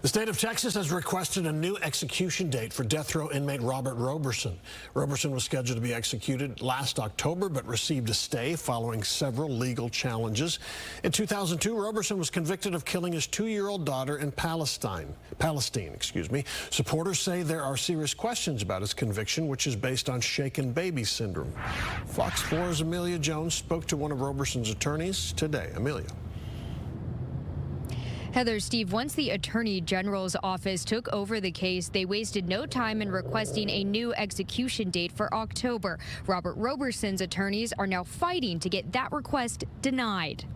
The state of Texas has requested a new execution date for death row inmate Robert Roberson. Roberson was scheduled to be executed last October, but received a stay following several legal challenges. In 2002, Roberson was convicted of killing his 2-year-old daughter in Palestine. Supporters say there are serious questions about his conviction, which is based on shaken baby syndrome. Fox 4's Amelia Jones spoke to one of Roberson's attorneys today. Amelia. Heather, Steve, once the Attorney General's office took over the case, they wasted no time in requesting a new execution date for October. Robert Roberson's attorneys are now fighting to get that request denied.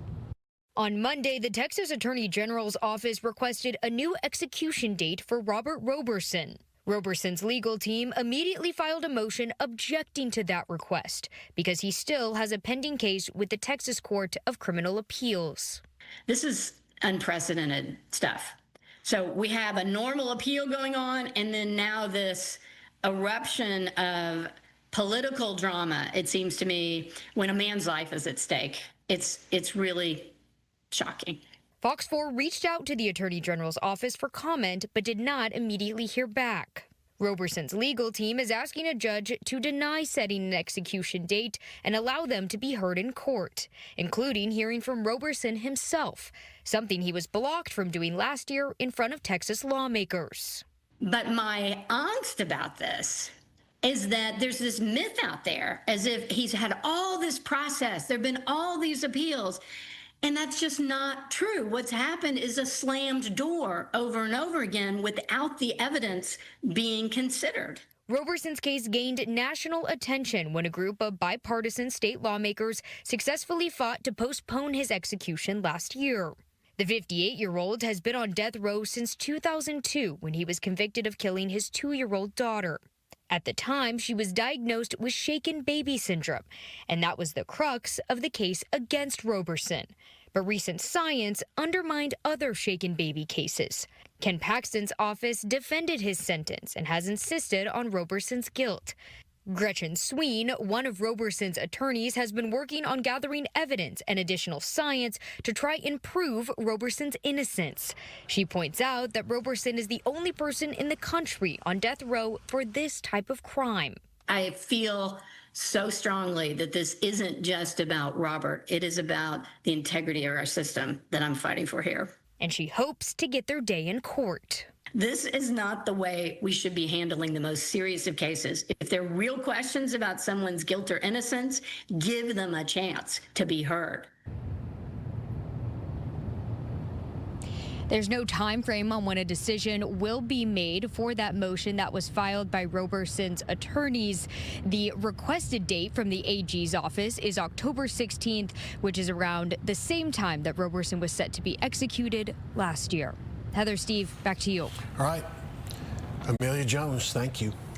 On Monday, the Texas Attorney General's office requested a new execution date for Robert Roberson. Roberson's legal team immediately filed a motion objecting to that request because he still has a pending case with the Texas Court of Criminal Appeals. This is unprecedented stuff. So we have a normal appeal going on, and then now this eruption of political drama, it seems to me, when a man's life is at stake. It's really shocking. Fox 4 reached out to the Attorney General's office for comment, but did not immediately hear back. Roberson's legal team is asking a judge to deny setting an execution date and allow them to be heard in court, including hearing from Roberson himself, something he was blocked from doing last year in front of Texas lawmakers. But my angst about this is that there's this myth out there as if he's had all this process, there have been all these appeals, and that's just not true. What's happened is a slammed door over and over again without the evidence being considered. Roberson's case gained national attention when a group of bipartisan state lawmakers successfully fought to postpone his execution last year. The 58-year-old has been on death row since 2002 when he was convicted of killing his 2-year-old daughter. At the time, she was diagnosed with shaken baby syndrome, and that was the crux of the case against Roberson. But recent science undermined other shaken baby cases. Ken Paxton's office defended his sentence and has insisted on Roberson's guilt. Gretchen Sween, one of Roberson's attorneys, has been working on gathering evidence and additional science to try and prove Roberson's innocence. She points out that Roberson is the only person in the country on death row for this type of crime. I feel so strongly that this isn't just about Robert. It is about the integrity of our system that I'm fighting for here. And she hopes to get their day in court. This is not the way we should be handling the most serious of cases. If there are real questions about someone's guilt or innocence, give them a chance to be heard. There's no time frame on when a decision will be made for that motion that was filed by Roberson's attorneys. The requested date from the AG's office is October 16th, which is around the same time that Roberson was set to be executed last year. Heather, Steve, back to you. All right. Amelia Jones, thank you.